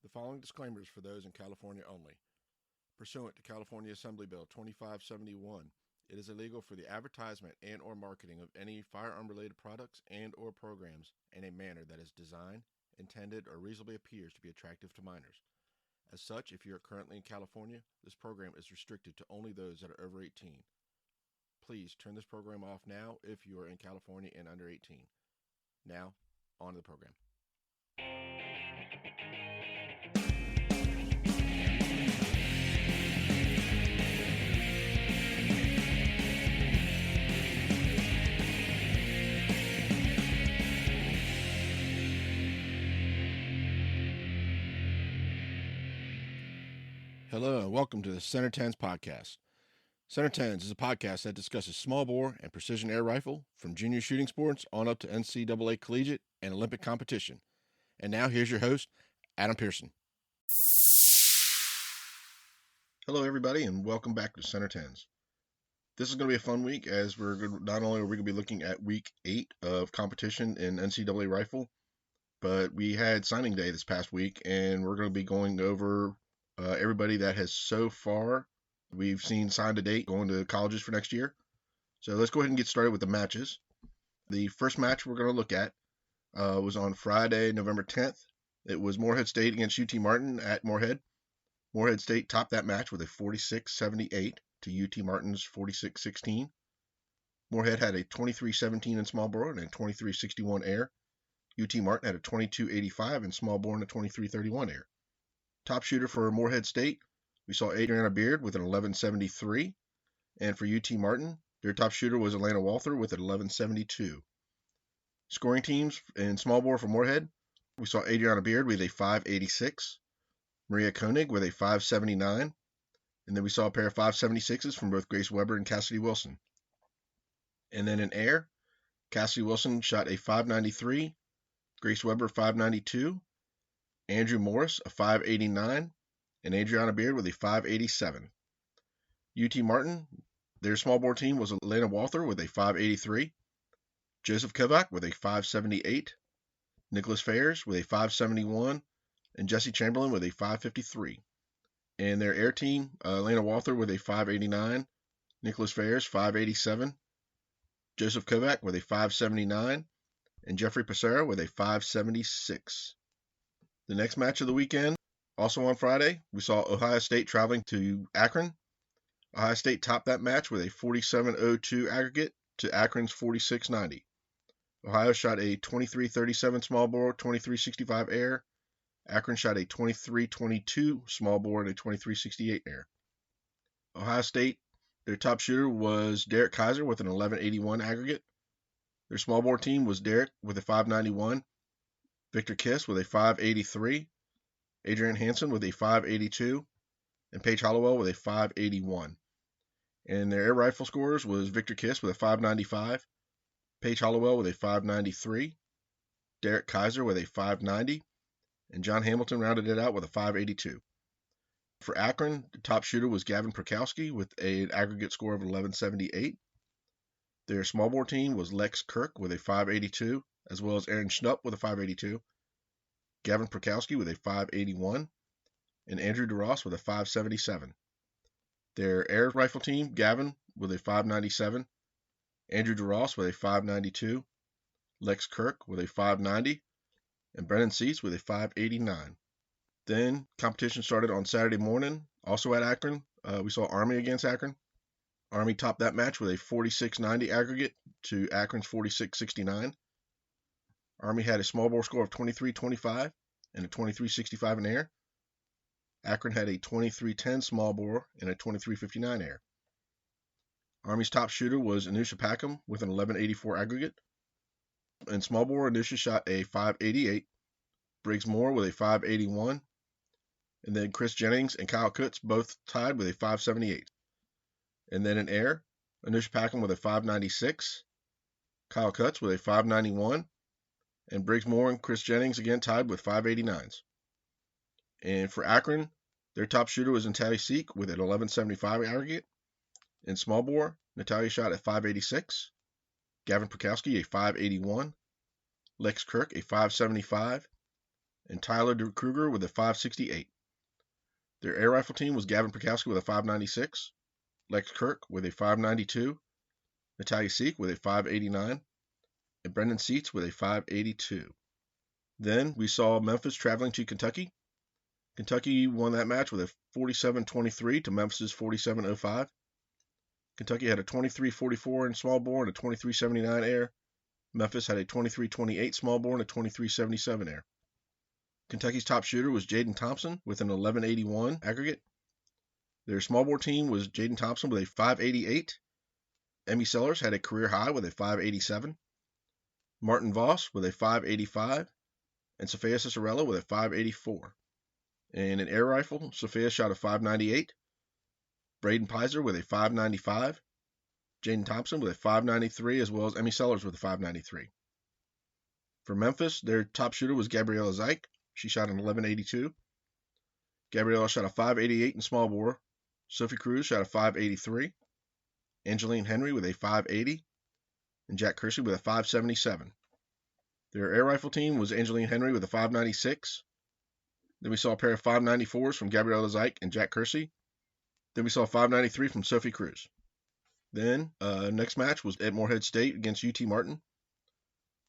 The following disclaimer is for those in California only. Pursuant to California Assembly Bill 2571, it is illegal for the advertisement and or marketing of any firearm-related products and or programs in a manner that is designed, intended, or reasonably appears to be attractive to minors. As such, if you are currently in California, this program is restricted to only those that are over 18. Please turn this program off now if you are in California and under 18. Now, on to the program. Hello and welcome to the centertenspodcast. Center10s is a podcast that discusses small bore and precision air rifle from junior shooting sports on up to NCAA collegiate and Olympic competition. And now here's your host, Adam Pearson. Hello everybody and welcome back to Center10s. This is going to be a fun week as not only are we going to be looking at week 8 of competition in NCAA rifle, but we had signing day this past week and we're going to be going over everybody that has so far we've seen signed to date going to colleges for next year. So let's go ahead and get started with the matches. The first match we're going to look at was on Friday, November 10th. It was Morehead State against UT Martin at Morehead. Morehead State topped that match with a 46-78 to UT Martin's 46-16. Morehead had a 23-17 in small bore and a 23-61 air. UT Martin had a 22-85 in small bore and a 23-31 air. Top shooter for Morehead State, we saw Adriana Beard with an 11.73, and for UT Martin, their top shooter was Elena Walther with an 11.72. Scoring teams in small bore for Morehead, we saw Adriana Beard with a 5.86, Maria Koenig with a 5.79, and then we saw a pair of 5.76s from both Grace Weber and Cassidy Wilson. And then in air, Cassidy Wilson shot a 5.93, Grace Weber 5.92, Andrew Morris, a 5.89, and Adriana Beard with a 5.87. UT Martin, their small bore team was Elena Walther with a 5.83, Joseph Kovac with a 5.78, Nicholas Fayers with a 5.71, and Jesse Chamberlain with a 5.53. And their air team, Elena Walther with a 5.89, Nicholas Fayers 5.87, Joseph Kovac with a 5.79, and Jeffrey Passera with a 5.76. The next match of the weekend, also on Friday, we saw Ohio State traveling to Akron. Ohio State topped that match with a 47-02 aggregate to Akron's 46-90. Ohio shot a 23-37 small bore, 23-65 air. Akron shot a 23-22 small bore and a 23-68 air. Ohio State, their top shooter was Derek Kaiser with an 11.81 aggregate. Their small bore team was Derek with a 5.91. Victor Kiss with a 5.83, Adrian Hansen with a 5.82, and Paige Hollowell with a 5.81. And their air rifle scorers was Victor Kiss with a 5.95, Paige Hollowell with a 5.93, Derek Kaiser with a 5.90, and John Hamilton rounded it out with a 5.82. For Akron, the top shooter was Gavin Prokowski with an aggregate score of 11.78. Their small bore team was Lex Kirk with a 5.82, as well as Aaron Schnupp with a 5.82, Gavin Prokowski with a 5.81, and Andrew DeRoss with a 5.77. Their air rifle team, Gavin with a 5.97, Andrew DeRoss with a 5.92, Lex Kirk with a 5.90, and Brennan Seitz with a 5.89. Then competition started on Saturday morning, also at Akron. We saw Army against Akron. Army topped that match with a 46-90 aggregate to Akron's 46-69. Army had a small bore score of 23-25 and a 23-65 in air. Akron had a 23-10 small bore and a 23-59 air. Army's top shooter was Anusha Packham with an 11.84 aggregate. In small bore, Anusha shot a 5.88, Briggs Moore with a 5.81, and then Chris Jennings and Kyle Kutz both tied with a 5.78. And then in air, Anusha Packham with a 5.96, Kyle Kutz with a 5.91, and Briggs Moore and Chris Jennings again tied with 5.89s. And for Akron, their top shooter was Natalia Seek with an 11.75 aggregate. In small bore, Natalia shot at 5.86, Gavin Prokowski a 5.81, Lex Kirk a 5.75, and Tyler Kruger with a 568. Their air rifle team was Gavin Prokowski with a 596, Lex Kirk with a 592, Natalia Seek with a 589, and Brendan Seats with a 582. Then we saw Memphis traveling to Kentucky. Kentucky won that match with a 47-23 to Memphis's 47-05. Kentucky had a 23-44 in small bore and a 23-79 air. Memphis had a 23-28 small bore and a 23-77 air. Kentucky's top shooter was Jaden Thompson with an 1181 aggregate. Their small bore team was Jaden Thompson with a 588. Emmy Sellers had a career high with a 587. Martin Voss with a 585. And Sophia Cicerella with a 584. And an air rifle, Sophia shot a 598. Braden Pizer with a 595. Jaden Thompson with a 593, as well as Emmy Sellers with a 593. For Memphis, their top shooter was Gabriella Zeich. She shot an 1182. Gabriella shot a 588 in small bore. Sophie Cruz shot a 583. Angeline Henry with a 580. And Jack Kersey with a 577. Their air rifle team was Angeline Henry with a 596. Then we saw a pair of 594s from Gabriella Zeich and Jack Kersey. Then we saw a 593 from Sophie Cruz. Then, next match was at Morehead State against UT Martin.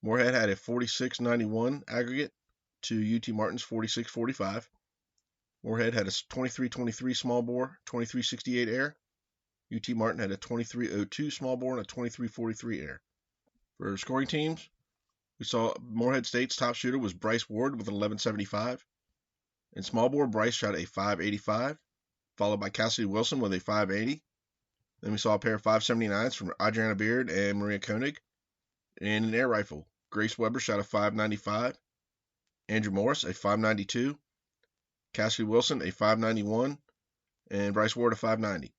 Morehead had a 46-91 aggregate to UT Martin's 46-45. Morehead had a 23-23 small bore, 23-68 air. UT Martin had a 23-02 small bore and a 23-43 air. For scoring teams, we saw Morehead State's top shooter was Bryce Ward with an 1175. In small bore, Bryce shot a 585, followed by Cassidy Wilson with a 580. Then we saw a pair of 579s from Adriana Beard and Maria Koenig. And an air rifle, Grace Weber shot a 595, Andrew Morris a 592, Cassidy Wilson a 591, and Bryce Ward a 590.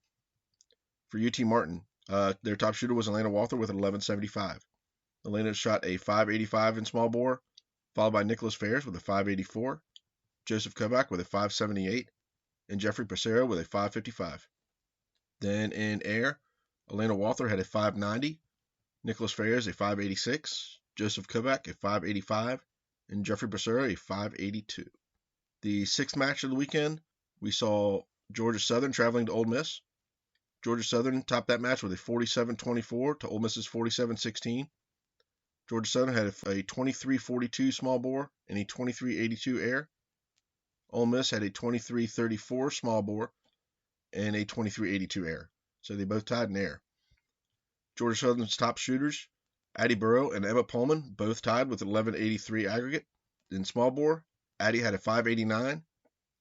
For UT Martin, their top shooter was Elena Walther with an 1175. Elena shot a 585 in small bore, followed by Nicholas Fairs with a 584, Joseph Kovac with a 578, and Jeffrey Passero with a 555. Then in air, Elena Walther had a 590, Nicholas Fairs a 586, Joseph Kovac a 585, and Jeffrey Passero a 582. The sixth match of the weekend, we saw Georgia Southern traveling to Ole Miss. Georgia Southern topped that match with a 47-24 to Ole Miss's 47-16. Georgia Southern had a 23-42 small bore and a 23-82 air. Ole Miss had a 23-34 small bore and a 23-82 air. So they both tied in air. Georgia Southern's top shooters, Addie Burrow and Emma Pullman, both tied with an 1183 aggregate. In small bore, Addie had a 589,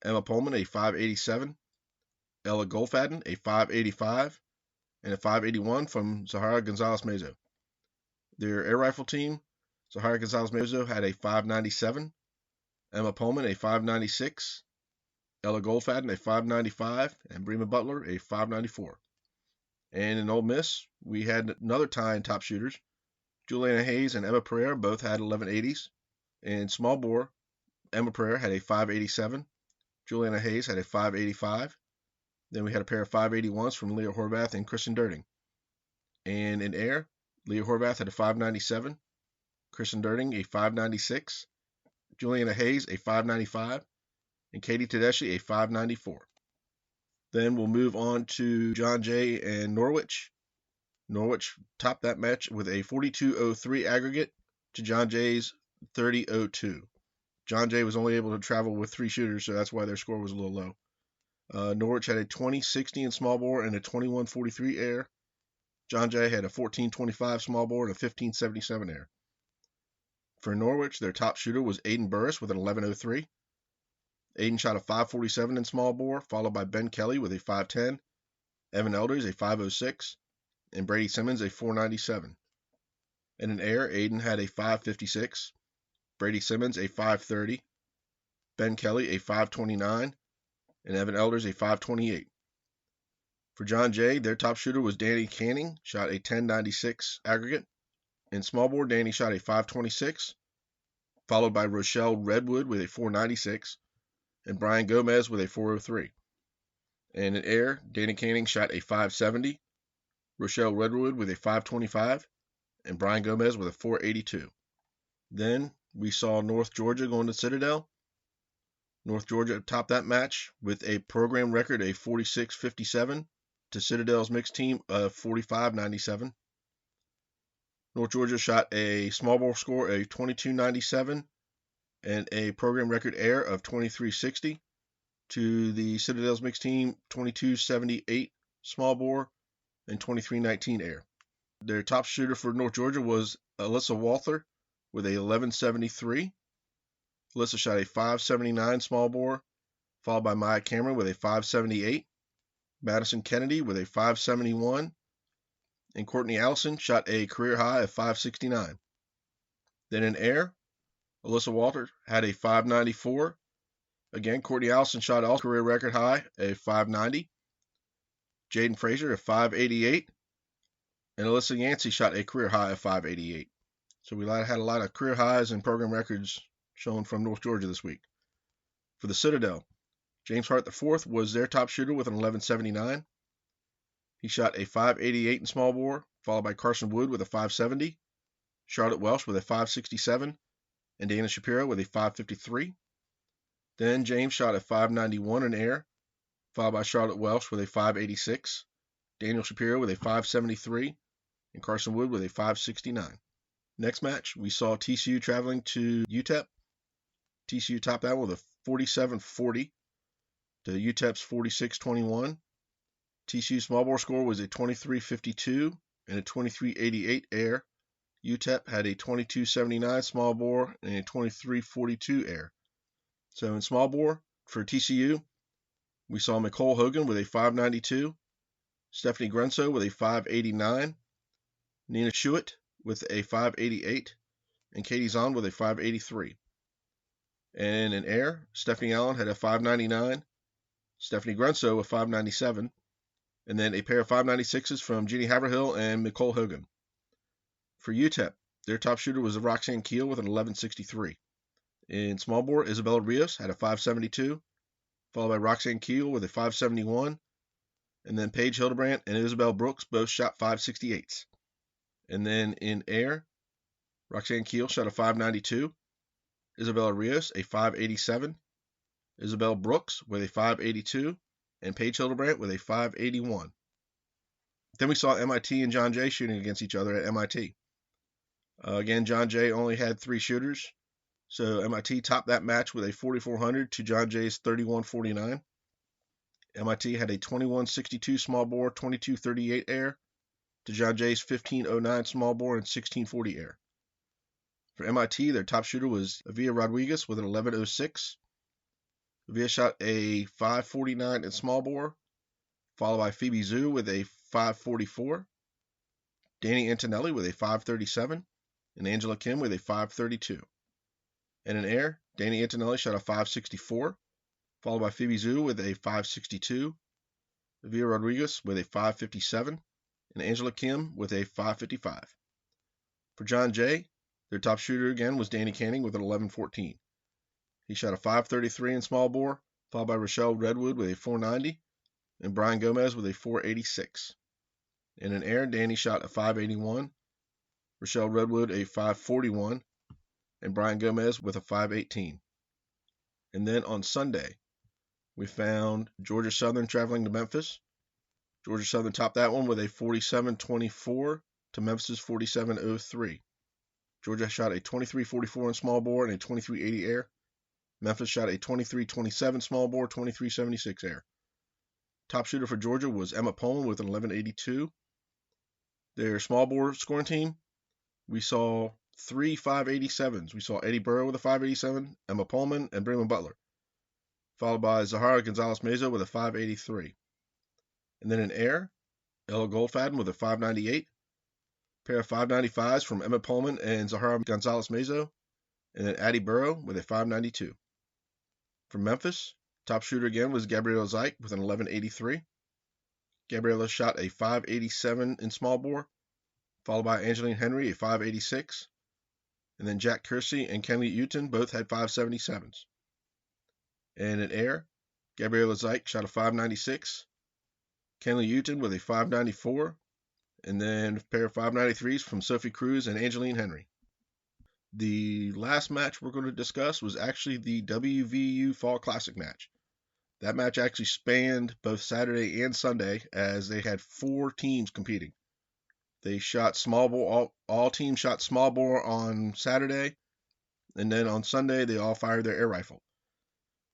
Emma Pullman a 587, Ella Goldfaden a 585, and a 581 from Zahara Gonzalez-Mezo. Their air rifle team, Zahara Gonzalez-Mezo had a 597, Emma Pullman a 596, Ella Goldfaden a 595, and Breema Butler a 594. And in Ole Miss, we had another tie in top shooters. Juliana Hayes and Emma Pereira both had 1180s. In small bore, Emma Pereira had a 587. Juliana Hayes had a 585. Then we had a pair of 581s from Leah Horvath and Kristen Durting. And in air, Leah Horvath had a 597. Kristen Durting a 596. Juliana Hayes a 595. And Katie Tedeschi a 594. Then we'll move on to John Jay and Norwich. Norwich topped that match with a 42-03 aggregate to John Jay's 30-02. John Jay was only able to travel with 3 shooters, so that's why their score was a little low. Norwich had a 20-60 in small bore and a 21-43 air. John Jay had a 14-25 small bore and a 15-77 air. For Norwich, their top shooter was Aiden Burris with an 11-03. Aiden shot a 5-47 in small bore, followed by Ben Kelly with a 5-10, Evan Elders a 5-06, and Brady Simmons a 4-97. And in air, Aiden had a 5-56, Brady Simmons a 5-30, Ben Kelly a 5-29, and Evan Elders a 5-28. For John Jay, their top shooter was Danny Canning, shot a 10-96 aggregate. In small bore, Danny shot a 5-26, followed by Rochelle Redwood with a 4-96, and Brian Gomez with a 403. And in air, Danny Canning shot a 570, Rochelle Redwood with a 525, and Brian Gomez with a 482. Then we saw North Georgia going to Citadel. North Georgia topped that match with a program record of 46-57 to Citadel's mixed team of 45-97. North Georgia shot a small ball score of 22-97 and a program record air of 23-60 to the Citadel's mixed team 22-78 small bore and 23-19 air. Their top shooter for North Georgia was Alyssa Walther with a 11.73. Alyssa shot a 5.79 small bore, followed by Maya Cameron with a 5.78. Madison Kennedy with a 5.71. And Courtney Allison shot a career high of 5.69. Then in air, Alyssa Walther had a 5.94. Again, Courtney Allison shot a career record high, a 5.90. Jaden Frazier a 5.88. And Alyssa Yancey shot a career high of 5.88. So we had a lot of career highs and program records shown from North Georgia this week. For the Citadel, James Hart IV was their top shooter with an 11.79. He shot a 5.88 in small bore, followed by Carson Wood with a 5.70, Charlotte Welsh with a 5.67, and Dana Shapiro with a 5.53. Then James shot a 5.91 in air, followed by Charlotte Welsh with a 5.86, Daniel Shapiro with a 5.73, and Carson Wood with a 5.69. Next match, we saw TCU traveling to UTEP. TCU topped that with a 47-40 to UTEP's 46-21. TCU small ball score was a 23-52 and a 23-88 air. UTEP had a 22-79 small bore and a 23-42 air. So in small bore for TCU, we saw Nicole Hogan with a 5.92, Stephanie Grenso with a 5.89, Nina Schuett with a 5.88, and Katie Zahn with a 5.83. And in air, Stephanie Allen had a 5.99, Stephanie Grenso a 5.97, and then a pair of 5.96s from Jeannie Haverhill and Nicole Hogan. For UTEP, their top shooter was Roxanne Keel with an 11.63. In small bore, Isabella Rios had a 5.72, followed by Roxanne Keel with a 5.71, and then Paige Hildebrandt and Isabel Brooks both shot 5.68s. And then in air, Roxanne Keel shot a 5.92, Isabella Rios a 5.87, Isabel Brooks with a 5.82, and Paige Hildebrandt with a 5.81. Then we saw MIT and John Jay shooting against each other at MIT. Again, John Jay only had 3 shooters, so MIT topped that match with a 4,400 to John Jay's 3,149. MIT had a 21.62 small bore, 22.38 air to John Jay's 15.09 small bore and 16.40 air. For MIT, their top shooter was Avia Rodriguez with an 11.06. Avia shot a 5.49 in small bore, followed by Phoebe Zhu with a 5.44, Danny Antonelli with a 5.37, and Angela Kim with a 5.32. And in air, Danny Antonelli shot a 5.64, followed by Phoebe Zhu with a 5.62, Avia Rodriguez with a 5.57, and Angela Kim with a 5.55. For John Jay, their top shooter again was Danny Canning with an 11.14. He shot a 5.33 in small bore, followed by Rochelle Redwood with a 4.90, and Brian Gomez with a 4.86. And in air, Danny shot a 5.81, Rochelle Redwood a 5.41, and Brian Gomez with a 5.18. And then on Sunday, we found Georgia Southern traveling to Memphis. Georgia Southern topped that one with a 47-24 to Memphis's 47-03. Georgia shot a 23.44 in small bore and a 23.80 air. Memphis shot a 23.27 small bore, 23.76 air. Top shooter for Georgia was Emma Pullman with an 11.82. Their small bore scoring team, we saw 3 5.87s. We saw Eddie Burrow with a 5.87, Emma Pullman, and Bremen Butler, followed by Zahara Gonzalez-Meza with a 5.83. And then in air, Ella Goldfaden with a 5.98, pair of 5.95s from Emma Pullman and Zahara Gonzalez-Meza, and then Addie Burrow with a 5.92. For Memphis, top shooter again was Gabriela Zeich with an 11.83. Gabriela shot a 5.87 in small bore, followed by Angeline Henry, a 5.86. And then Jack Kersey and Kenley Uton both had 5.77s. And in air, Gabriela Zeich shot a 5.96. Kenley Uton with a 5.94. And then a pair of 5.93s from Sophie Cruz and Angeline Henry. The last match we're going to discuss was actually the WVU Fall Classic match. That match actually spanned both Saturday and Sunday as they had 4 teams competing. They shot small bore, all teams shot small bore on Saturday, and then on Sunday they all fired their air rifle.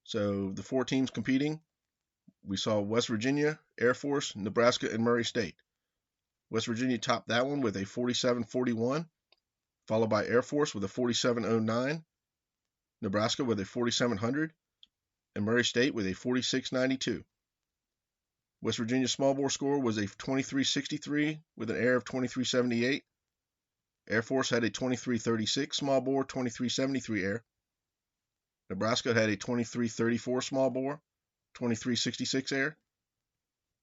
So the 4 teams competing, we saw West Virginia, Air Force, Nebraska, and Murray State. West Virginia topped that one with a 47-41, followed by Air Force with a 47-09, Nebraska with a 4700, and Murray State with a 46-92. West Virginia's small bore score was a 23-63 with an air of 23-78. Air Force had a 23-36 small bore, 23-73 air. Nebraska had a 23-34 small bore, 23-66 air.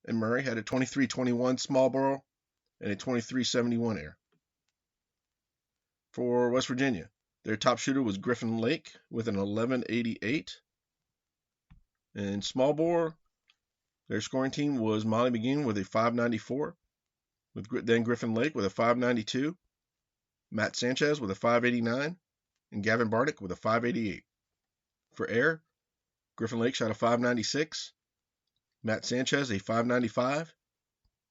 And Murray had a 23-21 small bore and a 23-71 air. For West Virginia, their top shooter was Griffin Lake with an 11-88. And small bore, their scoring team was Molly McGinn with a 594, then Griffin Lake with a 592, Matt Sanchez with a 589, and Gavin Barnick with a 588. For air, Griffin Lake shot a 596, Matt Sanchez a 595,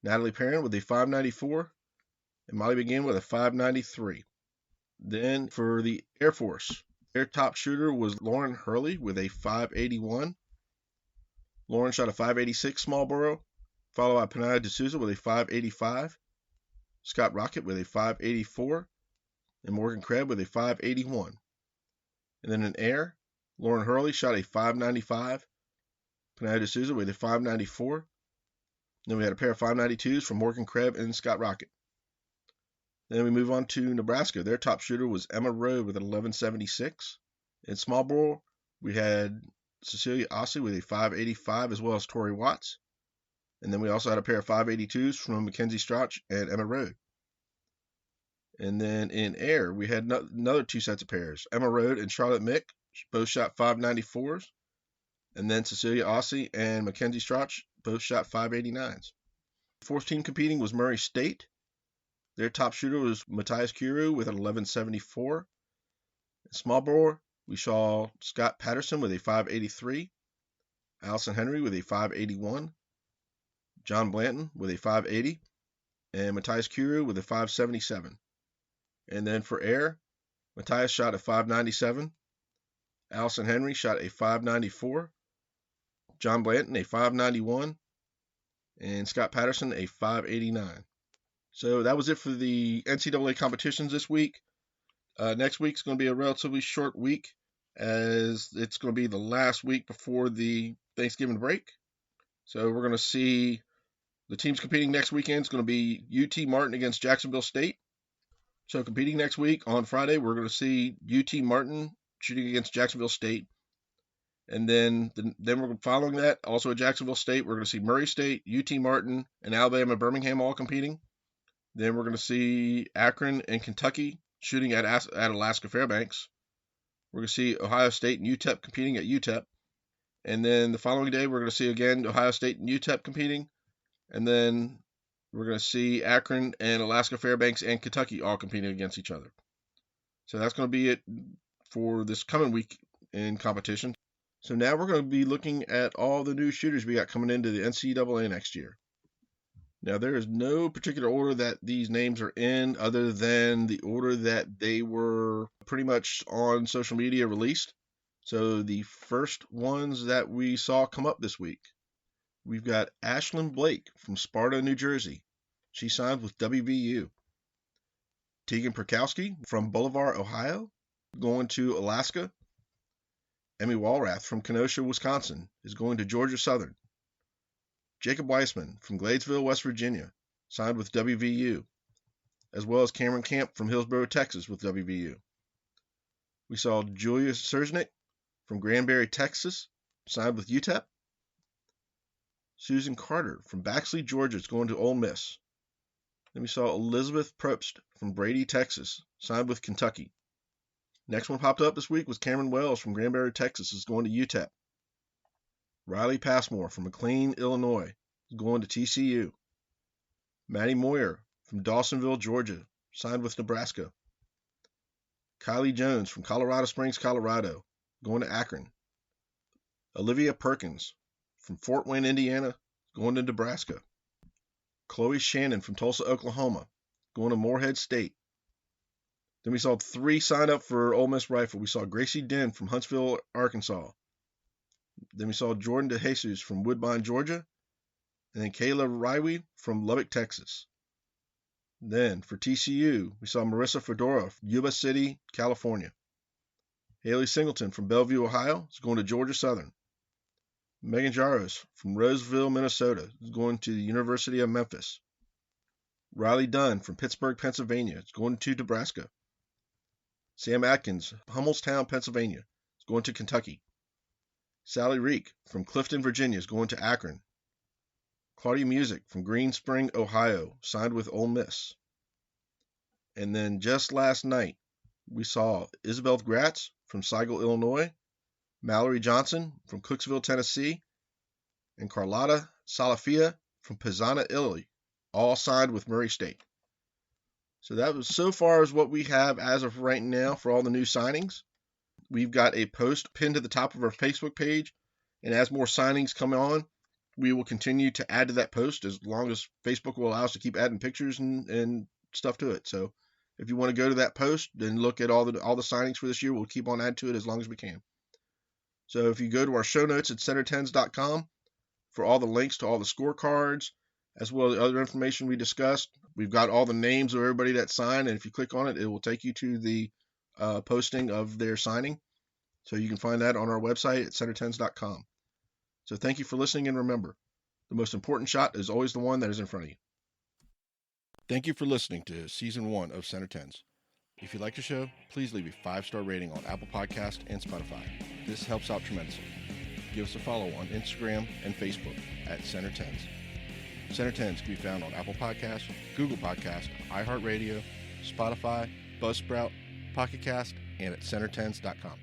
Natalie Perrin with a 594, and Molly McGinn with a 593. Then for the Air Force, their top shooter was Lauren Hurley with a 581. Lauren shot a 586 small borough, followed by Panaya D'Souza with a 585, Scott Rocket with a 584, and Morgan Krebs with a 581. And then in air, Lauren Hurley shot a 595, Panaya D'Souza with a 594. Then we had a pair of 592s from Morgan Krebs and Scott Rocket. Then we move on to Nebraska. Their top shooter was Emma Rowe with an 1176. In small bore, we had Cecilia Ossie with a 585 as well as Tori Watts. And then we also had a pair of 582s from Mackenzie Strach and Emma Rowe. And then in air, we had another 2 sets of pairs. Emma Rowe and Charlotte Mick both shot 594s. And then Cecilia Ossie and Mackenzie Strach both shot 589s. The 4th team competing was Murray State. Their top shooter was Matthias Kuru with an 1174. In small bore, we saw Scott Patterson with a 583, Allison Henry with a 581, John Blanton with a 580, and Matthias Kuru with a 577. And then for air, Matthias shot a 597, Allison Henry shot a 594, John Blanton a 591, and Scott Patterson a 589. So that was it for the NCAA competitions this week. Next week's going to be a relatively short week, as it's going to be the last week before the Thanksgiving break. So we're going to see the teams competing next weekend is going to be UT Martin against Jacksonville State. So competing next week on Friday, we're going to see UT Martin shooting against Jacksonville State. And then we're following that, also at Jacksonville State, we're going to see Murray State, UT Martin, and Alabama Birmingham all competing. Then we're going to see Akron and Kentucky shooting at Alaska Fairbanks. We're going to see Ohio State and UTEP competing at UTEP. And then the following day, we're going to see again Ohio State and UTEP competing. And then we're going to see Akron and Alaska Fairbanks and Kentucky all competing against each other. So that's going to be it for this coming week in competition. So now we're going to be looking at all the new shooters we got coming into the NCAA next year. Now, there is no particular order that these names are in other than the order that they were pretty much on social media released. So the first ones that we saw come up this week, we've got Ashlyn Blake from Sparta, New Jersey. She signed with WVU. Tegan Perkowski from Bolivar, Ohio, going to Alaska. Emmy Walrath from Kenosha, Wisconsin, is going to Georgia Southern. Jacob Weissman from Gladesville, West Virginia, signed with WVU, as well as Cameron Camp from Hillsborough, Texas, with WVU. We saw Julia Serznick from Granbury, Texas, signed with UTEP. Susan Carter from Baxley, Georgia, is going to Ole Miss. Then we saw Elizabeth Probst from Brady, Texas, signed with Kentucky. Next one popped up this week was Cameron Wells from Granbury, Texas, is going to UTEP. Riley Passmore from McLean, Illinois, is going to TCU. Maddie Moyer from Dawsonville, Georgia, signed with Nebraska. Kylie Jones from Colorado Springs, Colorado, going to Akron. Olivia Perkins from Fort Wayne, Indiana, going to Nebraska. Chloe Shannon from Tulsa, Oklahoma, going to Morehead State. Then we saw 3 sign up for Ole Miss Rifle. We saw Gracie Den from Huntsville, Arkansas. Then we saw Jordan DeJesus from Woodbine, Georgia. And then Kayla Rywe from Lubbock, Texas. Then for TCU, we saw Marissa Fedora from Yuba City, California. Haley Singleton from Bellevue, Ohio, is going to Georgia Southern. Megan Jaros from Roseville, Minnesota, is going to the University of Memphis. Riley Dunn from Pittsburgh, Pennsylvania, is going to Nebraska. Sam Atkins, Hummelstown, Pennsylvania, is going to Kentucky. Sally Reek from Clifton, Virginia, is going to Akron. Claudia Music from Green Spring, Ohio, signed with Ole Miss. And then just last night, we saw Isabel Gratz from Seigel, Illinois, Mallory Johnson from Cooksville, Tennessee, and Carlotta Salafia from Pizzana, Italy, all signed with Murray State. So that was so far as what we have as of right now for all the new signings. We've got a post pinned to the top of our Facebook page, and as more signings come on, we will continue to add to that post as long as Facebook will allow us to keep adding pictures and stuff to it. So if you want to go to that post and look at all the signings for this year, we'll keep on adding to it as long as we can. So if you go to our show notes at centertens.com for all the links to all the scorecards, as well as other information we discussed, we've got all the names of everybody that signed, and if you click on it, it will take you to the posting of their signing. So you can find that on our website at centertens.com. So thank you for listening, and remember, the most important shot is always the one that is in front of you. Thank you for listening to Season 1 of Center Tens. If you like the show, please leave a 5-star rating on Apple Podcast and Spotify. This helps out tremendously. Give us a follow on Instagram and Facebook at Center Tens. Center Tens can be found on Apple Podcasts, Google Podcasts, iHeartRadio, Spotify, Buzzsprout, Pocket Cast, and at centertens.com.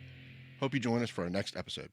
Hope you join us for our next episode.